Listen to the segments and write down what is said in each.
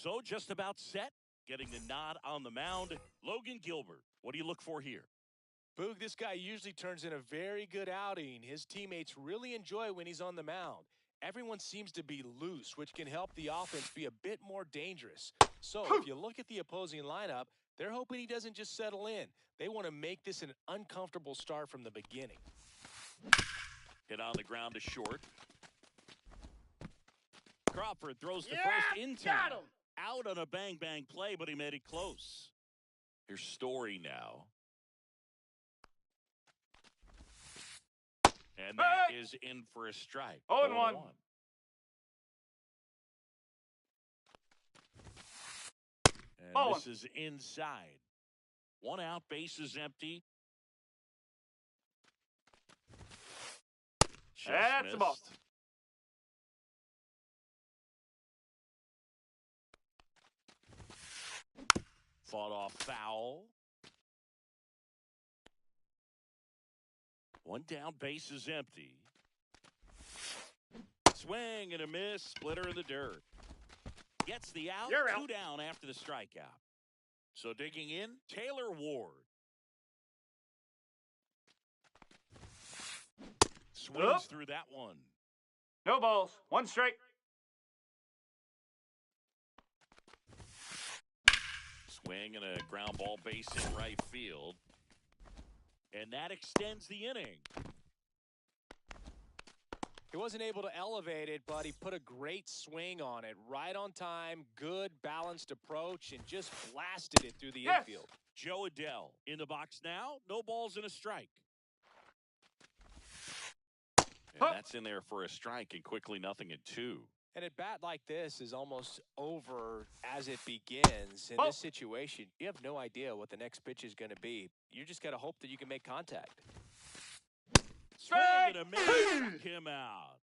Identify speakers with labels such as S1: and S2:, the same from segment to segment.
S1: So just about set, getting the nod on the mound. Logan Gilbert, what do you look for here?
S2: Boog, this guy usually turns in a very good outing. His teammates really enjoy when he's on the mound. Everyone seems to be loose, which can help the offense be a bit more dangerous. So if you look at the opposing lineup, they're hoping he doesn't just settle in. They want to make this an uncomfortable start from the beginning.
S1: Hit on the ground to short. Crawford throws the first in time. Out on a bang-bang play, but he made it close. Here's Story now. And that is in for a strike.
S3: 0-1.
S1: And this is inside. One out, base is empty.
S3: That's the ball.
S1: Fought off foul. One down, base is empty. Swing and a miss, splitter in the dirt. Gets the out, two down after the strikeout. So digging in, Taylor Ward. Swings through that one.
S3: No balls, one strike.
S1: Swing and a ground ball, base in right field. And that extends the inning.
S2: He wasn't able to elevate it, but he put a great swing on it. Right on time, good, balanced approach, and just blasted it through the infield.
S1: Joe Adell in the box now. No balls and a strike. And that's in there for a strike, and quickly 0-2.
S2: And at bat like this is almost over as it begins. In this situation, you have no idea what the next pitch is going to be. You just got to hope that you can make contact.
S1: Swing and a miss, knock him out.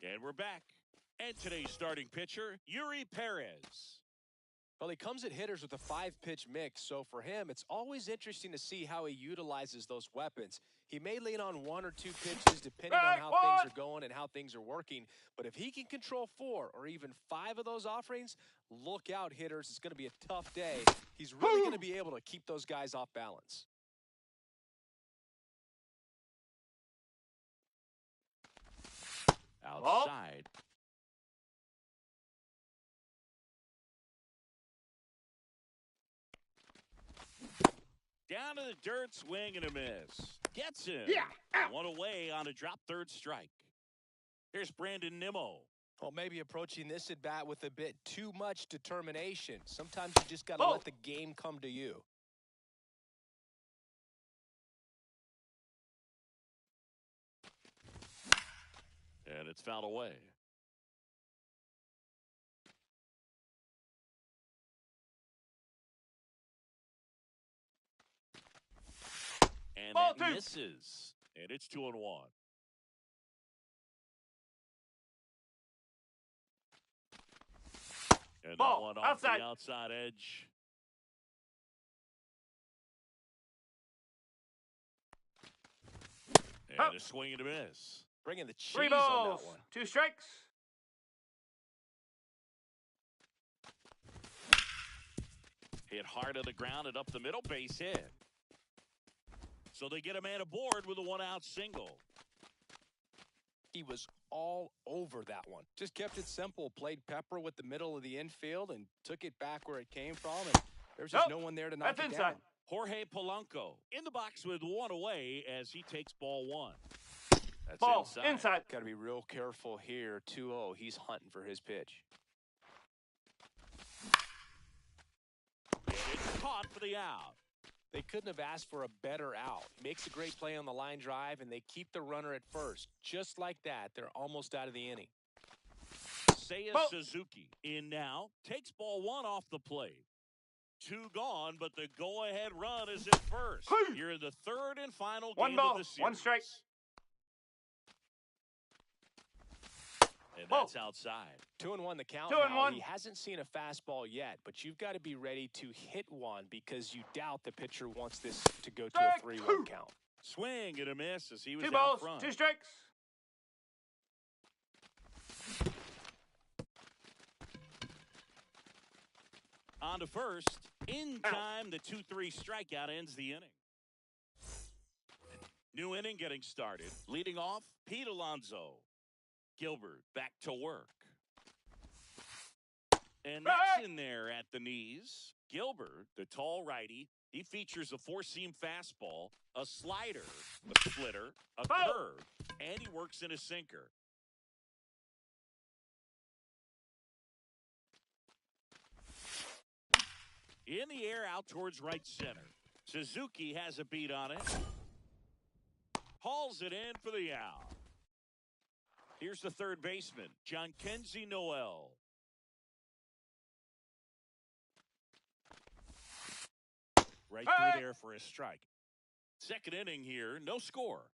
S1: And we're back. And today's starting pitcher, Yuri Perez.
S2: Well, he comes at hitters with a 5-pitch mix, so for him, it's always interesting to see how he utilizes those weapons. He may lean on 1 or 2 pitches depending on how things are going and how things are working, but if he can control 4 or even 5 of those offerings, look out, hitters. It's going to be a tough day. He's really going to be able to keep those guys off balance.
S1: Outside. Down to the dirt, swing and a miss. Gets him. One away on a drop third strike. Here's Brandon Nimmo.
S2: Well, maybe approaching this at bat with a bit too much determination. Sometimes you just got to let the game come to you.
S1: And it's fouled away. And that misses. And it's 2-1. And that one off the outside edge. And a swing and a miss.
S2: Bringing the cheese
S3: 3 balls,
S2: on that one.
S3: 2 strikes.
S1: Hit hard on the ground and up the middle, base hit. So they get a man aboard with a 1-out single.
S2: He was all over that one. Just kept it simple, played pepper with the middle of the infield and took it back where it came from, and there's just no one there to knock it down.
S1: Jorge Polanco in the box with 1 away as he takes ball 1. That's
S3: ball inside.
S2: Got to be real careful here. 2-0. He's hunting for his pitch.
S1: And it's caught for the out.
S2: They couldn't have asked for a better out. Makes a great play on the line drive, and they keep the runner at first. Just like that, they're almost out of the inning.
S1: Seiya Suzuki in now. Takes ball 1 off the plate. 2 gone, but the go-ahead run is at first. You're in the 3rd and final game of the series.
S3: 1 strike.
S1: And that's outside.
S2: 2-1 the count.
S3: 2-1.
S2: He hasn't seen a fastball yet, but you've got to be ready to hit one because you doubt the pitcher wants this to go to a 3-1 count.
S1: Swing and a miss as he was
S3: 2 balls,
S1: out front.
S3: 2 strikes.
S1: On to first. In time, the 2-3 strikeout ends the inning. New inning getting started. Leading off, Pete Alonso. Gilbert back to work. And that's in there at the knees. Gilbert, the tall righty, he features a four-seam fastball, a slider, a splitter, a curve, and he works in a sinker. In the air out towards right center. Suzuki has a beat on it. Hauls it in for the out. Here's the third baseman, Jhonkensy Noel. Right through there for a strike. Second inning here, no score.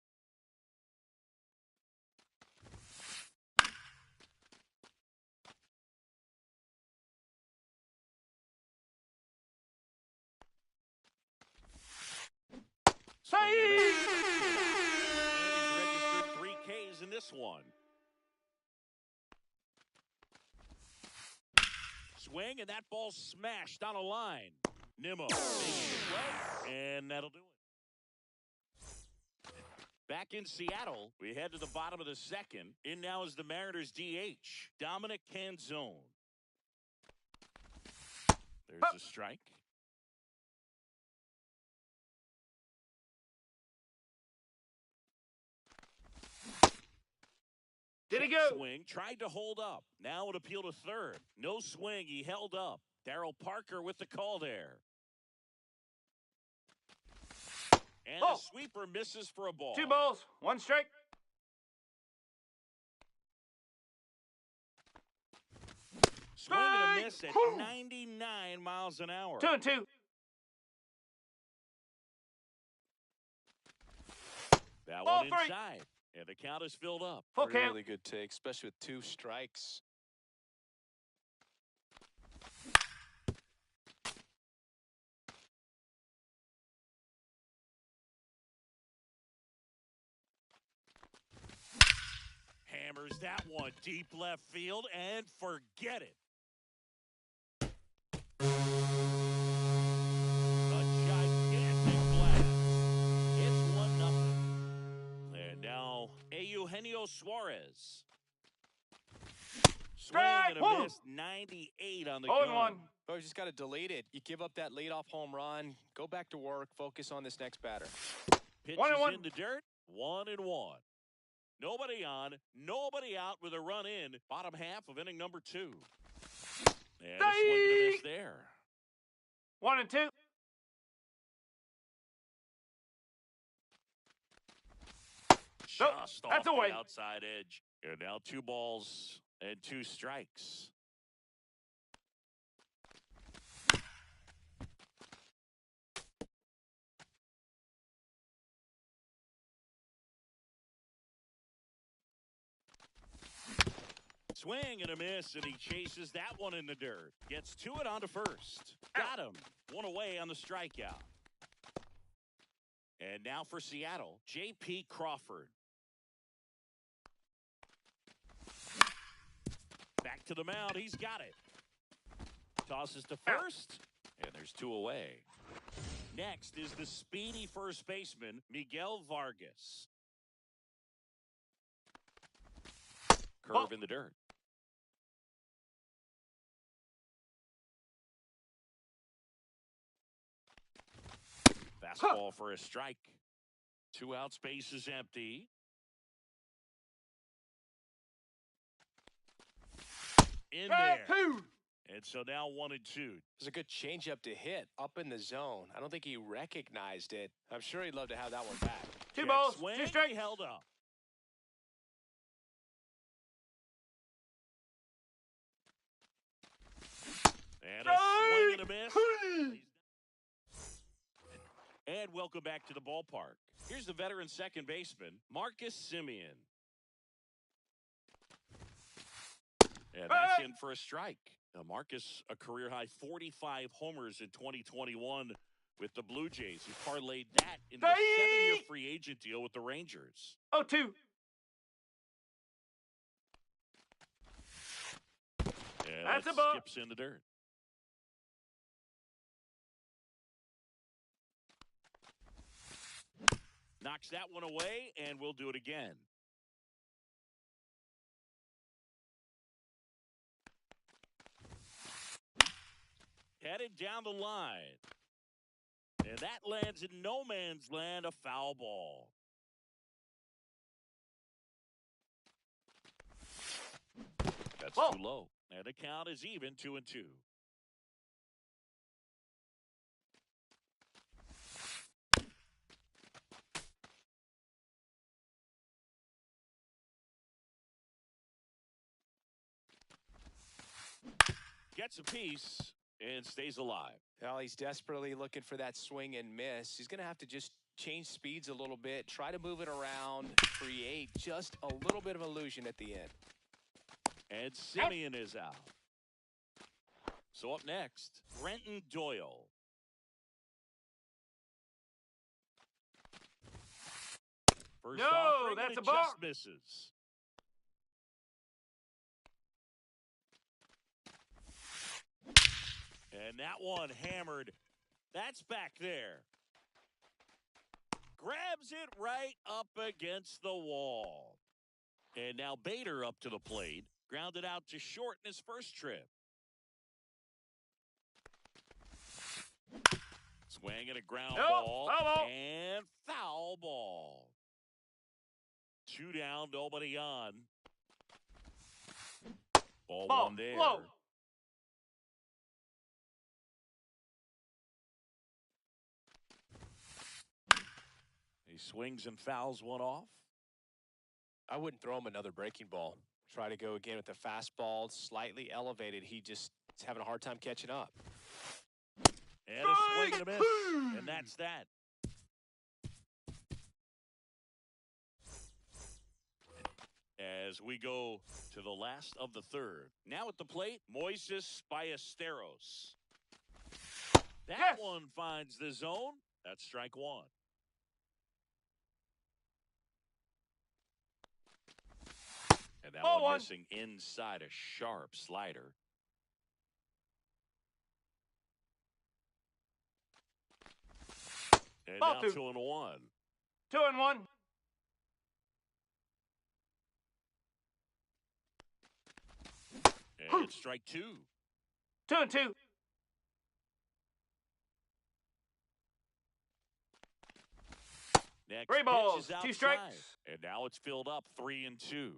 S1: And he's registered 3 Ks in this one. Swing, and that ball smashed on a line. Nimmo making it play, and that'll do it. Back in Seattle, we head to the bottom of the second. In now is the Mariners DH, Dominic Canzone. There's a strike.
S3: Did he go?
S1: Swing, tried to hold up. Now an appeal to third. No swing, he held up. Darryl Parker with the call there. And the sweeper misses for a ball.
S3: 2 balls, 1 strike.
S1: Swing and a miss at 99 miles an hour.
S3: 2-2.
S1: That
S3: Ball
S1: one
S3: 3.
S1: inside. And the count is filled up.
S3: Full count.
S2: Really good take, especially with 2 strikes.
S1: Hammers that one deep left field and forget it. A gigantic blast. It's 1-0. And now Eugenio Suarez. Swing and a miss, 98 on the gun.
S3: 0-1.
S2: Oh, you just got to delete it. You give up that leadoff home run, go back to work, focus on this next batter.
S1: Pitches
S3: 1-1.
S1: in the dirt, 1-1. Nobody on, nobody out with a run in. Bottom half of inning number 2. And a swing and a miss there.
S3: 1-2.
S1: Just
S3: that's
S1: off
S3: away.
S1: the outside edge. And now 2 balls and 2 strikes. Swing and a miss, and he chases that one in the dirt. Gets to it on to first. Got him. 1 away on the strikeout. And now for Seattle, J.P. Crawford. Back to the mound. He's got it. Tosses to first, and there's 2 away. Next is the speedy first baseman, Miguel Vargas. Curve in the dirt. Fastball for a strike. 2 out, space is empty. In there. And so now 1-2.
S2: It's a good changeup to hit up in the zone. I don't think he recognized it. I'm sure he'd love to have that one back.
S3: 2 balls,
S1: swing,
S3: 2 strikes.
S1: Held up. And a swing and a miss. And welcome back to the ballpark. Here's the veteran second baseman, Marcus Semien. And that's in for a strike. Now Marcus, a career-high 45 homers in 2021 with the Blue Jays, who parlayed that into a 7-year free agent deal with the Rangers.
S3: 0-2.
S1: And
S3: That's
S1: it
S3: a ball.
S1: skips in the dirt. Knocks that one away, and we'll do it again. Headed down the line. And that lands in no man's land, a foul ball. That's too low. And the count is even, 2-2. Gets a piece and stays alive.
S2: Well, he's desperately looking for that swing and miss. He's going to have to just change speeds a little bit, try to move it around, create just a little bit of illusion at the end.
S1: And Simeon is out. So up next, Brenton Doyle. First offering,
S3: that's a
S1: it
S3: ball.
S1: just misses. And that one hammered. That's back there. Grabs it right up against the wall. And now Bader up to the plate. Grounded out to short in his first trip. Swing and a ground ball. And foul ball. 2 down, nobody on. Ball one there.
S3: Low.
S1: He swings and fouls one off.
S2: I wouldn't throw him another breaking ball. Try to go again with the fastball, slightly elevated. He just is having a hard time catching up.
S1: And a swing and a miss. And that's that. As we go to the last of the third. Now at the plate, Moises Ballesteros. That one finds the zone. That's strike one. And that one missing inside a sharp slider. And now 2-1.
S3: 2-1.
S1: And it's strike 2.
S3: 2-2.
S1: Next
S3: 3 balls,
S1: pitch is
S3: 2 strikes.
S1: outside. And now it's filled up 3-2.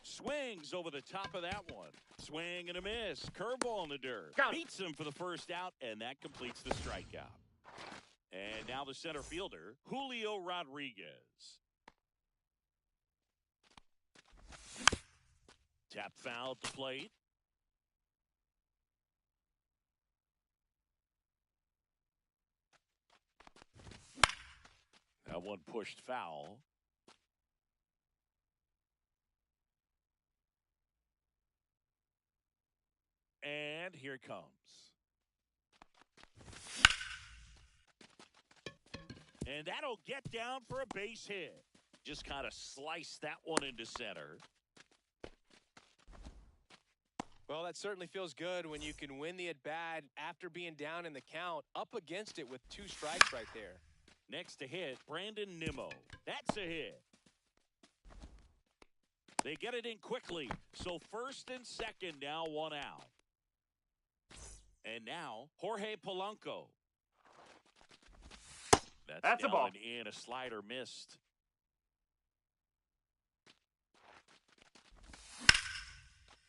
S1: Swings over the top of that one. Swing and a miss. Curveball in the dirt. Beats him for the first out, and that completes the strikeout. And now the center fielder, Julio Rodriguez. Tap foul at the plate. That one pushed foul. And here it comes. And that'll get down for a base hit. Just kind of slice that one into center.
S2: Well, that certainly feels good when you can win the at-bat after being down in the count, up against it with 2 strikes right there.
S1: Next to hit, Brandon Nimmo. That's a hit. They get it in quickly. So first and second now, 1 out. And now, Jorge Polanco. That's
S3: a ball.
S1: And in, a slider missed.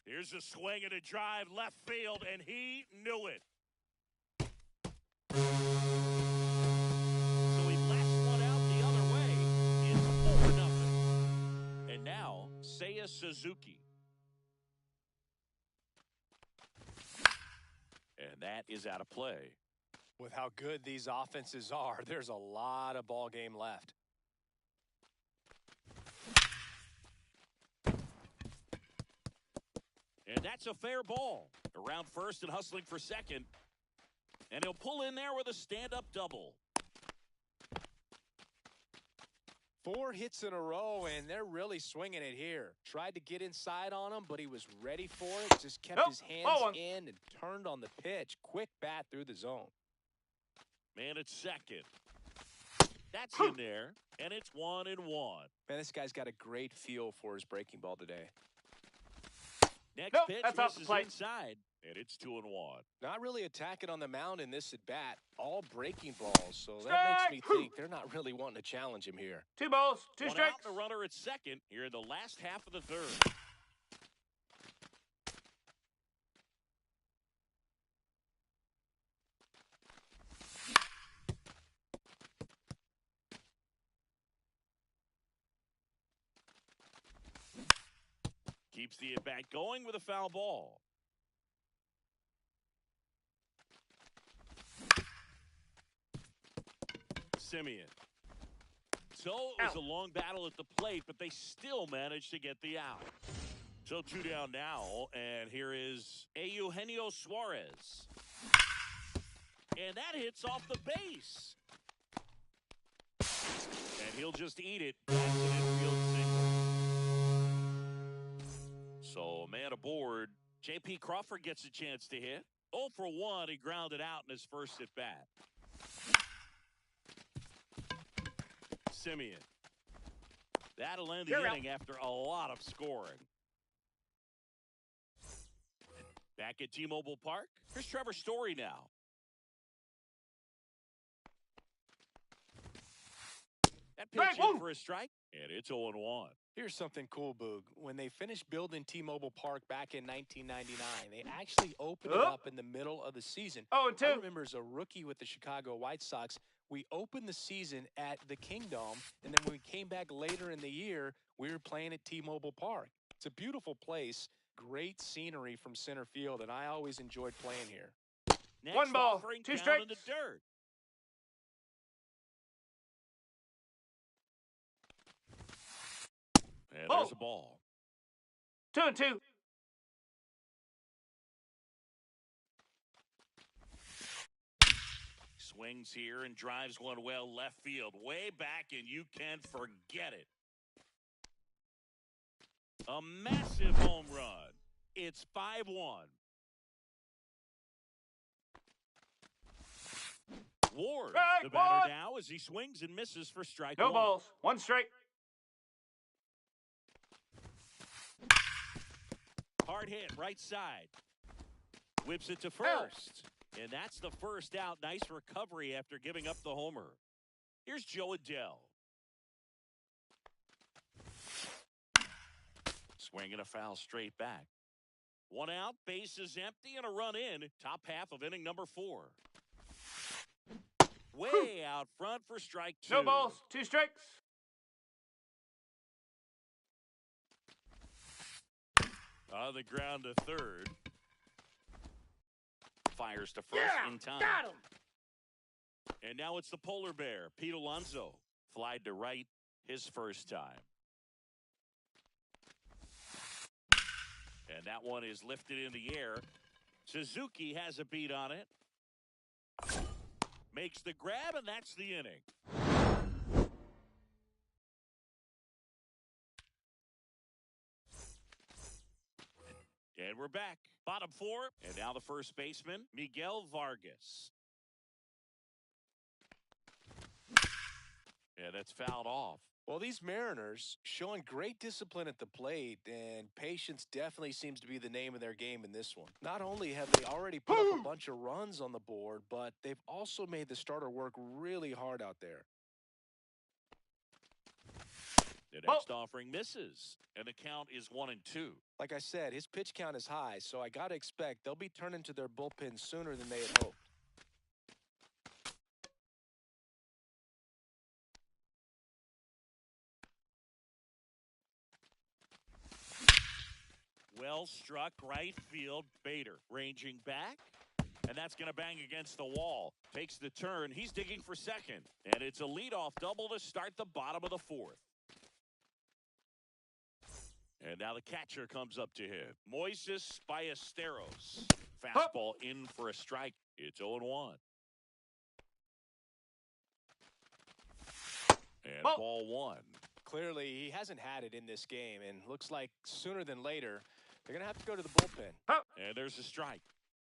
S1: Here's a swing and a drive left field, and he knew it. So he left one out the other way. It's 4-0. And now, Seiya Suzuki. And that is out of play.
S2: With how good these offenses are, there's a lot of ball game left.
S1: And that's a fair ball. Around first and hustling for second. And he'll pull in there with a stand-up double.
S2: 4 hits in a row, and they're really swinging it here. Tried to get inside on him, but he was ready for it. Just kept his hands in and turned on the pitch. Quick bat through the zone.
S1: And it's second. That's in there, and it's 1-1.
S2: Man, this guy's got a great feel for his breaking ball today.
S1: Next
S3: Nope,
S1: pitch
S3: that's off the
S1: misses
S3: plate.
S1: inside, and it's 2-1.
S2: Not really attacking on the mound in this at-bat. All breaking balls, so that makes me think they're not really wanting to challenge him here.
S3: 2 balls, 2
S1: One
S3: strikes.
S1: out, and a runner at second here in the last half of the third. Keeps the at-bat going with a foul ball. Simeon. So it was a long battle at the plate, but they still managed to get the out. So 2 down now, and here is Eugenio Suarez. And that hits off the base. And he'll just eat it. That's an infield single. So a man aboard. J.P. Crawford gets a chance to hit. 0 for 1, he grounded out in his first at-bat. Simeon. That'll end the inning after a lot of scoring. Back at T-Mobile Park, here's Trevor Story now. That pitch in for a strike, and it's 0-1.
S2: Here's something cool, Boog. When they finished building T-Mobile Park back in 1999, they actually opened it up in the middle of the season.
S3: 0-2.
S2: I remember as a rookie with the Chicago White Sox, we opened the season at the Kingdome, and then when we came back later in the year, we were playing at T-Mobile Park. It's a beautiful place, great scenery from center field, and I always enjoyed playing here.
S1: Next
S3: 1 ball,
S1: offering
S3: 2
S1: down
S3: strikes.
S1: in the dirt. And there's a ball.
S3: 2-2.
S1: Swings here and drives one well left field. Way back, and you can forget it. A massive home run. It's 5-1. Ward,
S3: Strike
S1: the batter
S3: one.
S1: now as he swings and misses for strike
S3: No
S1: 1.
S3: balls, 1 strike.
S1: Hard hit, right side. Whips it to first. And that's the first out. Nice recovery after giving up the homer. Here's Joe Adell. Swinging a foul straight back. 1 out, bases empty, and a run in. Top half of inning number 4. Way out front for strike 2.
S3: No balls, 2 strikes.
S1: On the ground to third. Fires to first in time.
S3: Got him.
S1: And now it's the polar bear, Pete Alonso. Flied to right his first time. And that one is lifted in the air. Suzuki has a beat on it. Makes the grab, and that's the inning. And we're back. Bottom 4. And now the first baseman, Miguel Vargas. Yeah, that's fouled off.
S2: Well, these Mariners showing great discipline at the plate, and patience definitely seems to be the name of their game in this one. Not only have they already put up a bunch of runs on the board, but they've also made the starter work really hard out there.
S1: The next offering misses, and the count is 1-2.
S2: Like I said, his pitch count is high, so I got to expect they'll be turning to their bullpen sooner than they had hoped.
S1: Well struck right field. Bader ranging back, and that's going to bang against the wall. Takes the turn. He's digging for second, and it's a leadoff double to start the bottom of the 4th. And now the catcher comes up to him. Moises Ballesteros. Fastball in for a strike. It's 0-1. And ball 1.
S2: Clearly, he hasn't had it in this game, and looks like sooner than later, they're going to have to go to the bullpen.
S1: And there's a strike.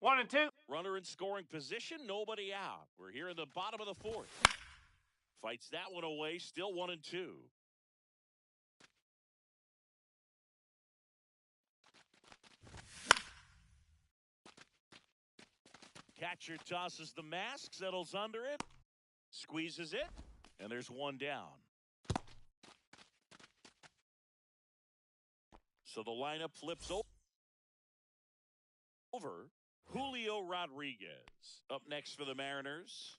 S3: 1-2.
S1: Runner in scoring position, nobody out. We're here in the bottom of the fourth. Fights that one away, still 1-2. Catcher tosses the mask, settles under it, squeezes it, and there's one down. So the lineup flips over. Julio Rodriguez up next for the Mariners.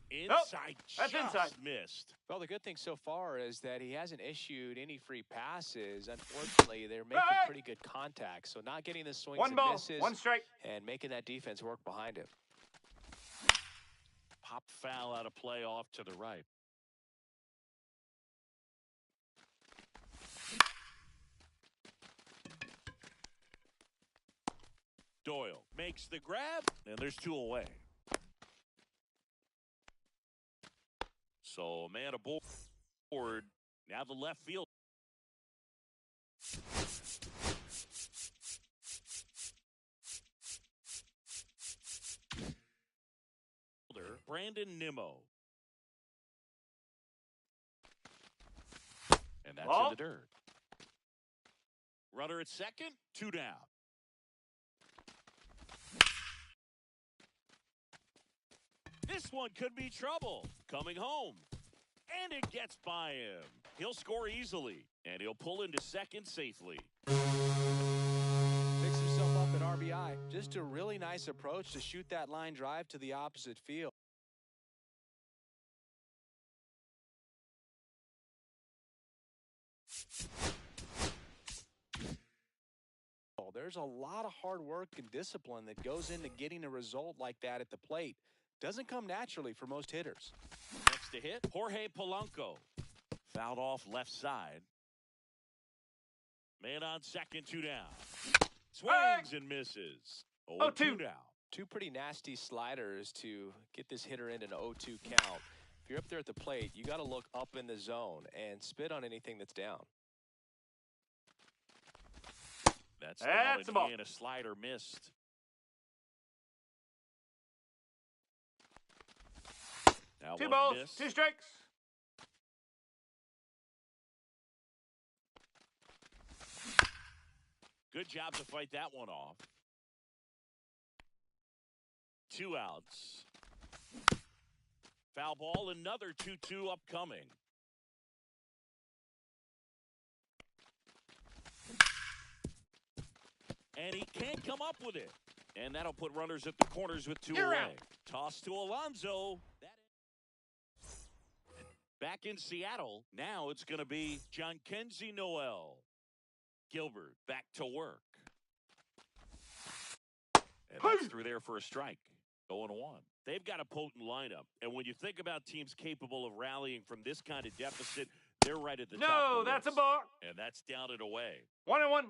S1: Inside,
S3: that's
S1: just
S3: inside.
S1: missed.
S2: Well, the good thing so far is that he hasn't issued any free passes. Unfortunately, they're making pretty good contact. So not getting the swings
S3: One
S2: and
S3: ball,
S2: misses.
S3: one strike.
S2: And making that defense work behind him.
S1: Pop foul out of play off to the right. Doyle makes the grab, and there's two away. So a man aboard. Now the left field. Brandon Nimmo. And that's in the dirt. Runner at second, two down. This one could be trouble. Coming home. And it gets by him. He'll score easily. And he'll pull into second safely.
S2: Picks himself up at RBI. Just a really nice approach to shoot that line drive to the opposite field. There's a lot of hard work and discipline that goes into getting a result like that at the plate. Doesn't come naturally for most hitters.
S1: Next to hit, Jorge Polanco. Fouled off left side. Man on second, two down. Swings and misses. 0-2 down.
S2: Two pretty nasty sliders to get this hitter in an 0-2 count. If you're up there at the plate, you got to look up in the zone and spit on anything that's down.
S1: That's the ball. And a slider missed. Now
S3: two balls,
S1: miss.
S3: two strikes.
S1: Good job to fight that one off. 2 outs. Foul ball, another 2-2 upcoming. And he can't come up with it. And that'll put runners at the corners with 2 away. Toss to Alonso. Back in Seattle, now it's going to be Jhonkensy Noel. Gilbert back to work. And that's through there for a strike. 0-1. They've got a potent lineup. And when you think about teams capable of rallying from this kind of deficit, they're right at the top of the list.
S3: No, that's a ball.
S1: And that's down and away.
S3: 1-1.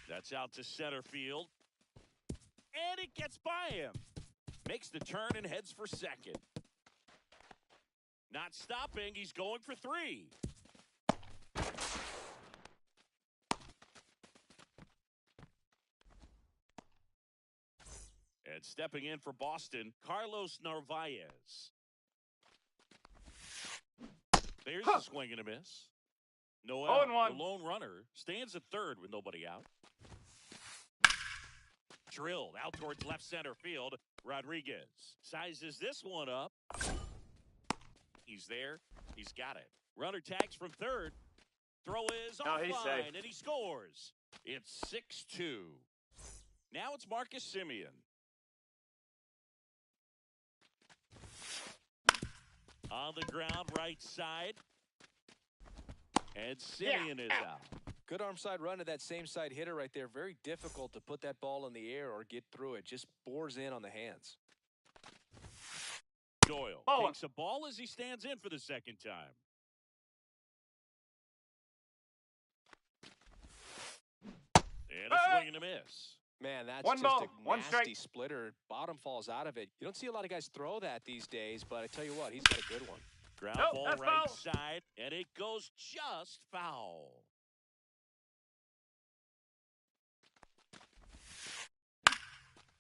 S1: That's out to center field. And it gets by him. Makes the turn and heads for second. Not stopping. He's going for 3. And stepping in for Boston, Carlos Narvaez. There's a swing and a miss. Noel, the lone runner, stands at third with nobody out. Drilled out towards left center field. Rodriguez sizes this one up. He's there. He's got it. Runner tags from third. Throw is offline, and he scores. It's 6-2. Now it's Marcus Semien. On the ground, right side. And Semien is out.
S2: Good arm side run to that same side hitter right there. Very difficult to put that ball in the air or get through it. Just bores in on the hands.
S1: Doyle takes a ball as he stands in for the second time. And a swing and a miss.
S2: Man, that's
S3: one
S2: just
S3: ball,
S2: a nasty splitter. Bottom falls out of it. You don't see a lot of guys throw that these days, but I tell you what, he's got a good one.
S1: Ground ball right foul. Side, and it goes just foul.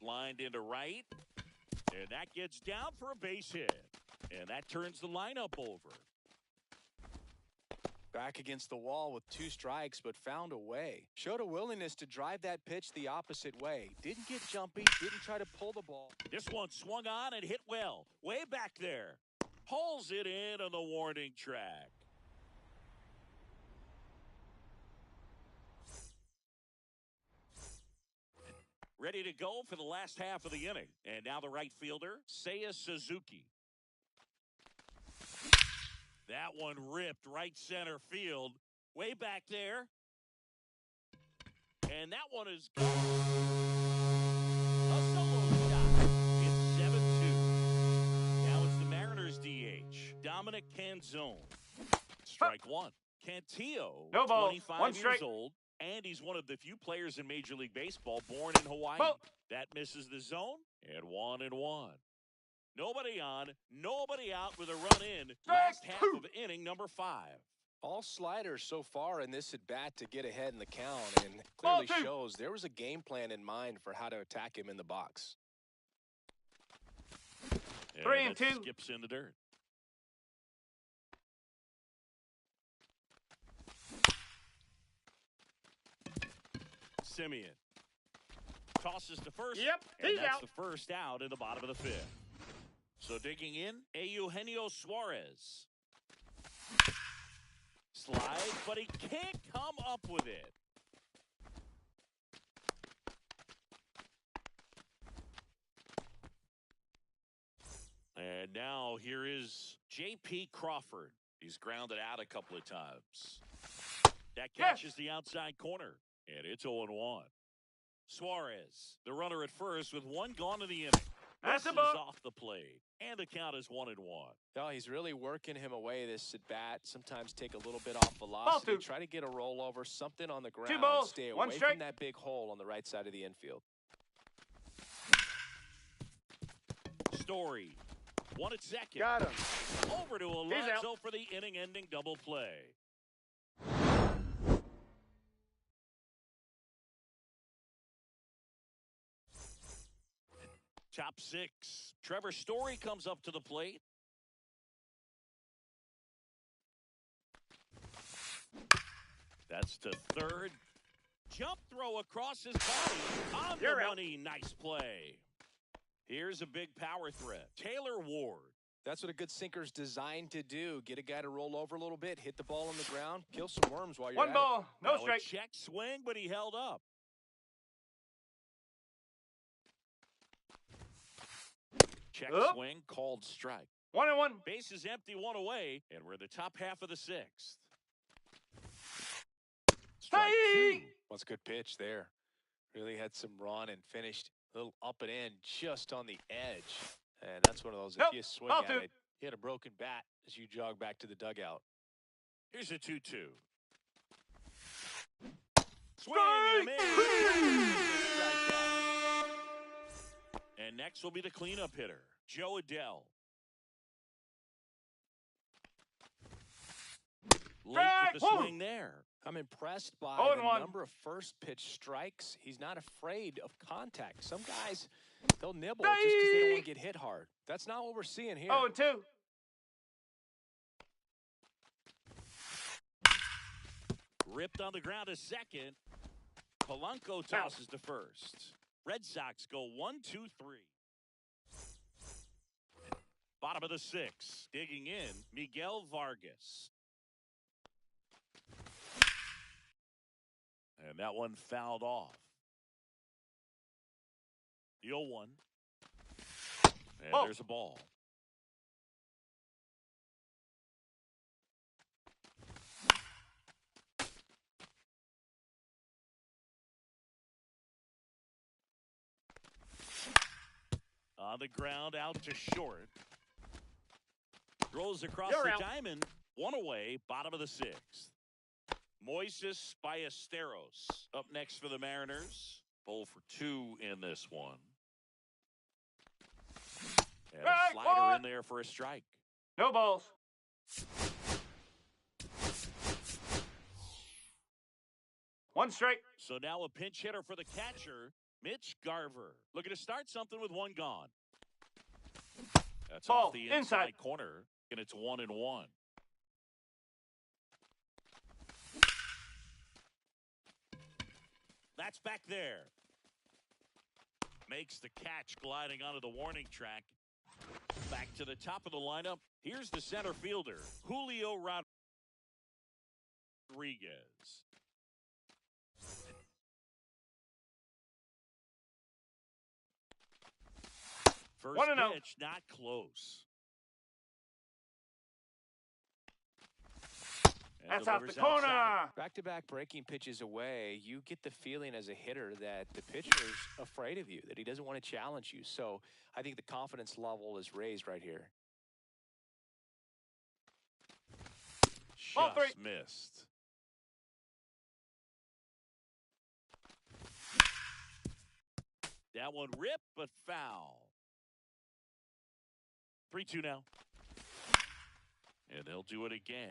S1: Lined into right. And that gets down for a base hit. And that turns the lineup over.
S2: Back against the wall with 2 strikes, but found a way. Showed a willingness to drive that pitch the opposite way. Didn't get jumpy, didn't try to pull the ball.
S1: This one swung on and hit well. Way back there. Pulls it in on the warning track. Ready to go for the last half of the inning. And now the right fielder, Seiya Suzuki. That one ripped right center field. Way back there. And that one is gone. A solo shot. It's 7-2. Now it's the Mariners DH, Dominic Canzone. Strike one. Cantillo,
S3: No ball.
S1: 25
S3: One
S1: years
S3: strike.
S1: old. And he's one of the few players in Major League Baseball born in Hawaii.
S3: Ball.
S1: That misses the zone. And 1-1. Nobody on, nobody out with a run in. Last half of inning number 5.
S2: All sliders so far in this at-bat to get ahead in the count, and clearly shows there was a game plan in mind for how to attack him in the box.
S1: And
S3: 3-2.
S1: Skips in the dirt. Simeon tosses to first.
S3: Yep,
S1: and
S3: he's
S1: that's
S3: out.
S1: the first out in the bottom of the 5th. So digging in, Eugenio Suarez. Slides, but he can't come up with it. And now here is J.P. Crawford. He's grounded out a couple of times. That catches the outside corner, and it's 0-1. Suarez, the runner at first with 1 gone in the inning.
S3: That's a
S1: Misses
S3: ball.
S1: off the plate, and the count is 1-1.
S2: No, he's really working him away this at-bat. Sometimes take a little bit off velocity.
S3: Ball 2.
S2: Try to get a rollover, something on the ground.
S3: 2 balls.
S2: Stay
S3: 1
S2: away
S3: strike.
S2: from that big hole on the right side of the infield.
S1: Story, 1 at second.
S3: Got him.
S1: Over to
S3: He's out.
S1: Alonso for the inning-ending double play. Top 6. Trevor Story comes up to the plate. That's to third. Jump throw across his body. On
S3: You're
S1: the
S3: out.
S1: money. Nice play. Here's a big power threat. Taylor Ward.
S2: That's what a good sinker's designed to do. Get a guy to roll over a little bit, hit the ball on the ground, kill some worms while you're
S3: 1
S2: at
S3: ball. No
S1: Now a
S3: strike.
S1: check swing, but he held up. Check
S3: Up.
S1: swing, called strike.
S3: 1-1.
S1: Base is empty, 1 away, and we're in the top half of the 6th. Strike
S3: Hey!
S1: 2.
S2: What's a good pitch there. Really had some run and finished a little up and in just on the edge. And that's one of those,
S3: Nope.
S2: if you swing
S3: Ball
S2: at
S3: 2.
S2: it, you hit a broken bat as you jog back to the dugout.
S1: Here's a 2-2. Swing and a miss. Strikeout. And next will be the cleanup hitter, Joe Adele. Late with the
S3: Strike.
S1: swing there.
S2: I'm impressed by
S3: 0-1.
S2: the number of first pitch strikes. He's not afraid of contact. Some guys, they'll nibble just because they don't want to get hit hard. That's not what we're seeing here.
S3: 0-2.
S1: Ripped on the ground to second. Polanco tosses to first. Red Sox go 1-2-3. Bottom of the 6th. Digging in, Miguel Vargas. And that one fouled off. The 0-1. And
S3: Ball.
S1: there's a ball. On the ground, out to short. Throws across
S3: You're
S1: the
S3: out.
S1: diamond. 1 away, bottom of the 6th. Moises Ballesteros up next for the Mariners. 0 for 2 in this one. And a
S3: Strike
S1: slider
S3: one.
S1: in there for a strike.
S3: No balls. One strike.
S1: So now a pinch hitter for the catcher, Mitch Garver looking to start something with one gone. That's
S3: Ball,
S1: off the
S3: inside
S1: corner, and it's 1-1. That's back there. Makes the catch gliding onto the warning track. Back to the top of the lineup. Here's the center fielder, Julio Rodriguez. First
S3: 1-0.
S1: pitch, not close. And
S3: That's out the
S1: delivers
S3: corner.
S1: outside.
S2: Back-to-back breaking pitches away, you get the feeling as a hitter that the pitcher is afraid of you, that he doesn't want to challenge you. So I think the confidence level is raised right here.
S3: Ball
S1: Just
S3: 3.
S1: missed. That one ripped, but foul. 3-2 now. And they'll do it again.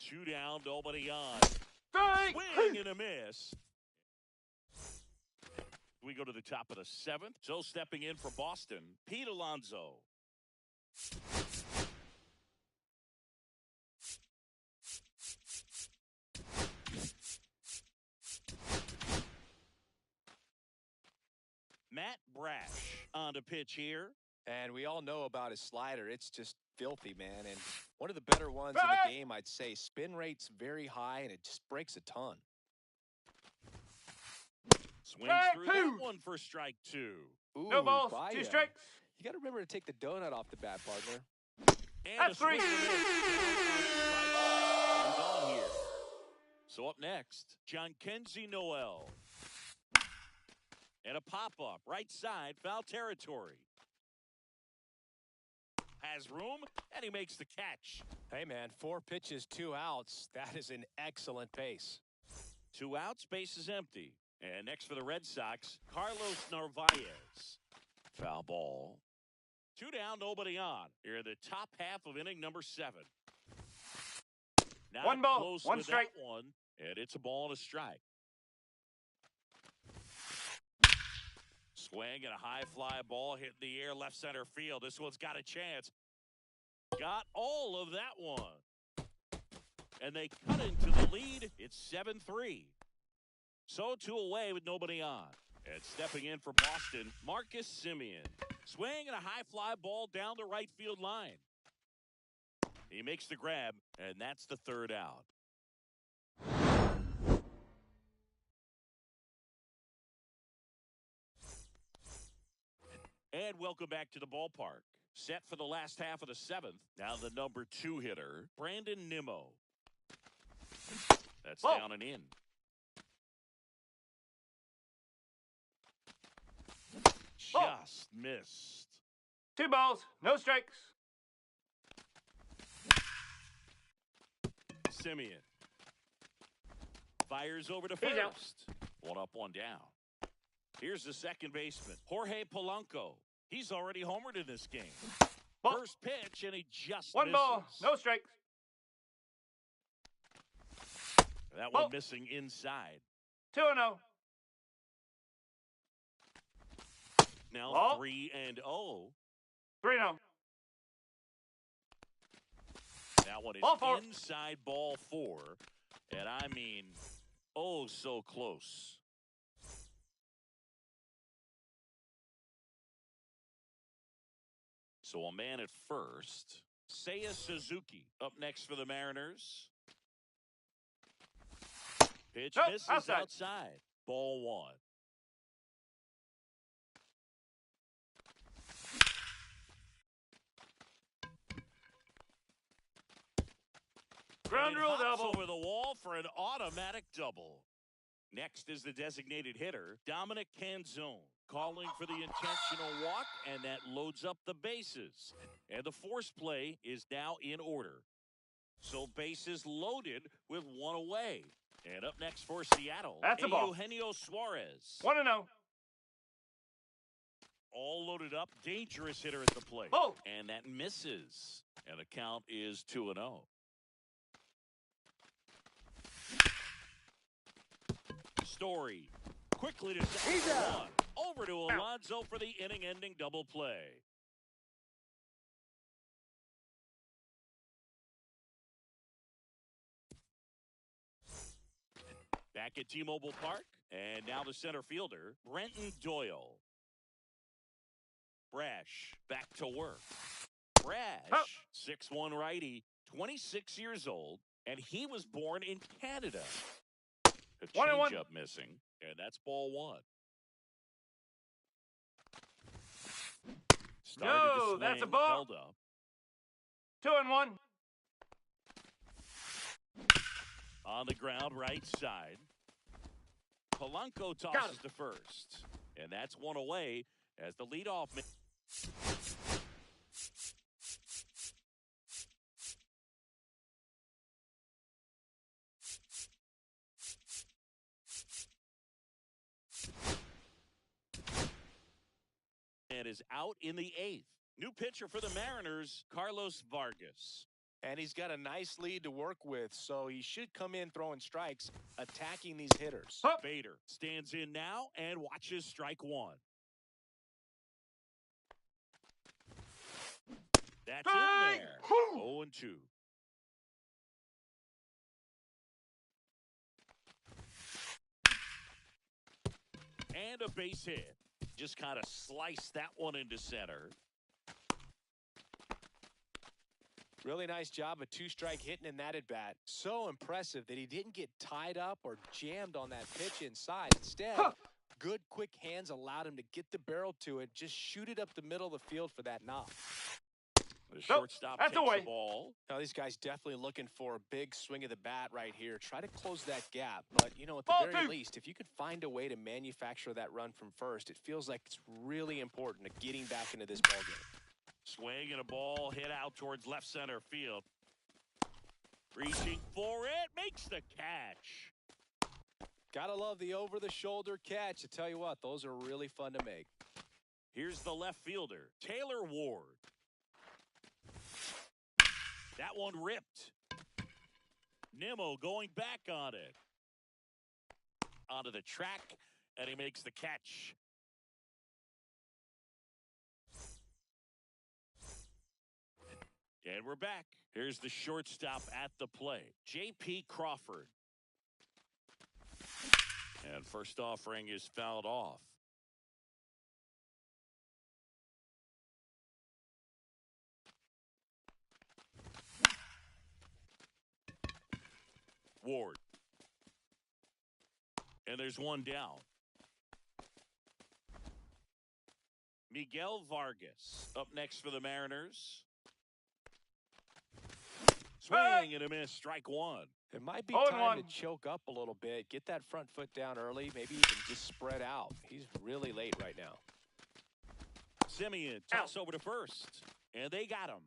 S1: Two down, nobody on.
S3: Strike.
S1: Swing and a miss. We go to the top of the 7th. So stepping in for Boston, Pete Alonso. Matt Brash on the pitch here.
S2: And we all know about his slider. It's just filthy, man. And one of the better ones in the game, I'd say. Spin rate's very high, and it just breaks a ton.
S1: Swings through that one for strike 2.
S2: Ooh,
S3: No balls.
S2: Vaya.
S3: 2 strikes.
S2: You got to remember to take the donut off the bat, partner.
S1: And
S3: That's 3.
S1: On here. So up next, John Kenzie Noel. And a pop-up, right side, foul territory. Has room, and he makes the catch.
S2: Hey, man, 4 pitches, 2 outs. That is an excellent pace.
S1: 2 outs, base is empty. And next for the Red Sox, Carlos Narvaez. Foul ball. 2 down, nobody on. Here in the top half of inning number 7. Now
S3: 1 ball,
S1: close
S3: 1
S1: with
S3: strike.
S1: that one, and it's a ball and a strike. Swing and a high fly ball hitting the air left center field. This one's got a chance. Got all of that one. And they cut into the lead. It's 7-3. So 2 away with nobody on. And stepping in for Boston, Marcus Semien. Swing and a high fly ball down the right field line. He makes the grab, and that's the 3rd out. And welcome back to the ballpark. Set for the last half of the 7th. Now the number 2 hitter, Brandon Nimmo. That's down and in. Just missed.
S3: 2 balls. No strikes.
S1: Semien fires over to
S3: He's out.
S1: first. 1 up, 1 down. Here's the second baseman, Jorge Polanco. He's already homered in this game.
S3: Ball.
S1: First pitch, and he just
S3: 1
S1: misses.
S3: ball. No strikes.
S1: That one missing inside.
S3: 2-0.
S1: Now
S3: Ball.
S1: 3-0.
S3: 3-0.
S1: That one is
S3: Ball 4.
S1: inside ball 4. And I mean, oh, so close. So a man at first. Seiya Suzuki up next for the Mariners. Pitch
S3: Nope,
S1: misses
S3: outside.
S1: Ball 1.
S3: Ground rule
S1: Hops
S3: double.
S1: over the wall for an automatic double. Next is the designated hitter, Dominic Canzone, calling for the intentional walk, and that loads up the bases. And the force play is now in order. So bases loaded with 1 away. And up next for Seattle,
S3: That's a ball.
S1: Eugenio Suarez.
S3: 1-0.
S1: All loaded up, dangerous hitter at the plate.
S3: Ball.
S1: And that misses. And the count is 2-0. Story quickly to second one. Over to Alonso for the inning-ending double play. Back at T-Mobile Park, and now the center fielder, Brenton Doyle. Brash back to work. Brash, 6'1" righty, 26 years old, and he was born in Canada. A changeup missing, and that's ball one. Started to swing,
S3: that's a ball.
S1: held up.
S3: 2-1.
S1: On the ground, right side. Polanco tosses to first, and that's one away as the leadoff. And is out in the eighth. New pitcher for the Mariners, Carlos Vargas.
S2: And he's got a nice lead to work with, so he should come in throwing strikes, attacking these hitters.
S1: Bader stands in now and watches strike one. That's in there. 0-2. And a base hit. Just kind of sliced that one into center.
S2: Really nice job of two-strike hitting in that at-bat. So impressive that he didn't get tied up or jammed on that pitch inside. Instead, good quick hands allowed him to get the barrel to it, just shoot it up the middle of the field for that knock.
S1: The shortstop takes the ball.
S2: Now, these guys definitely looking for a big swing of the bat right here. Try to close that gap. But, you know, at the very least, if you could find a way to manufacture that run from first, it feels like it's really important to getting back into this ballgame.
S1: Swing and a ball hit out towards left center field. Reaching for it, makes the catch.
S2: Gotta love the over-the-shoulder catch. I tell you what, those are really fun to make.
S1: Here's the left fielder, Taylor Ward. That one ripped. Nimmo going back on it. Onto the track, and he makes the catch. And we're back. Here's the shortstop at the plate, J.P. Crawford. And first offering is fouled off. Ward. And there's one down. Miguel Vargas up next for the Mariners. Swing and a miss, strike one.
S2: It might be time to choke up a little bit, get that front foot down early, maybe even just spread out. He's really late right now.
S1: Simeon toss over to first, and they got him.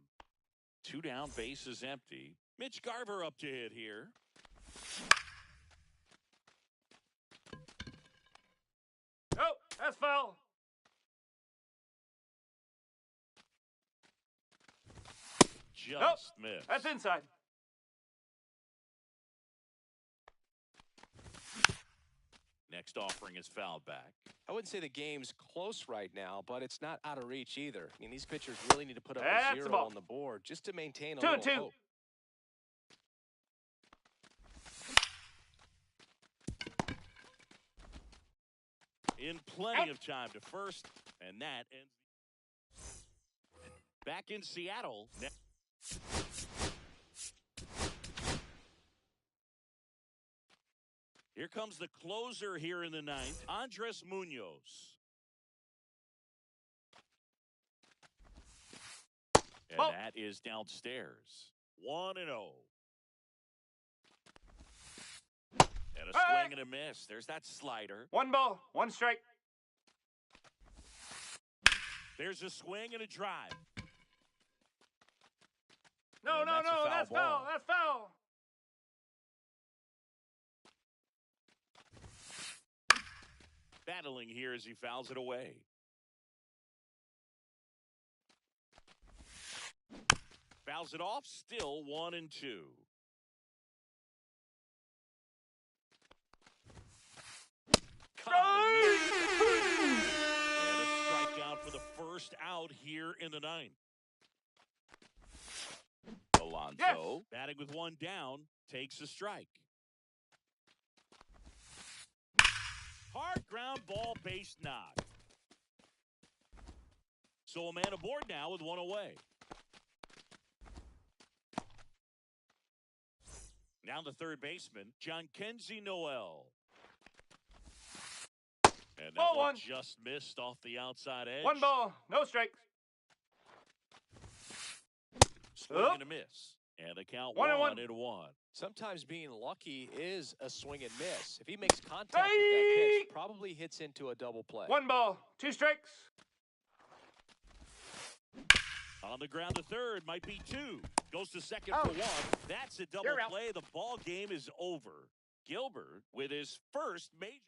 S1: Two down, base is empty. Mitch Garver up to hit here.
S3: Oh, that's foul.
S1: Just missed.
S3: That's inside.
S1: Next offering is fouled back.
S2: I wouldn't say the game's close right now, but it's not out of reach either. I mean, these pitchers really need to put up a zero on the board just to maintain a little hope.
S1: In plenty of time to first, and that ends. Back in Seattle. Here comes the closer here in the ninth, Andres Munoz. And that is downstairs. 1-0. And a swing and a miss. There's that slider.
S3: One ball, one strike.
S1: There's a swing and a drive.
S3: No, that's foul. That's foul.
S1: Battling here as he fouls it away. Fouls it off, still 1-2. in the ninth.
S3: Yes.
S1: Alonso, batting with one down, takes a strike. Hard ground ball, base knock. So a man aboard now with one away. Now the third baseman, John Kenzie Noel. And that
S3: Ball
S1: one
S3: one.
S1: just missed off the outside edge.
S3: 1 ball, no strikes.
S1: Swing and a miss. And the count
S3: 1-1.
S1: 1-1.
S2: Sometimes being lucky is a swing and miss. If he makes contact with that pitch, probably hits into a double play.
S3: 1 ball, 2 strikes.
S1: On the ground to third, might be 2. Goes to second
S3: Out.
S1: for 1. That's a double
S3: You're out.
S1: play. The ball game is over. Gilbert with his first major.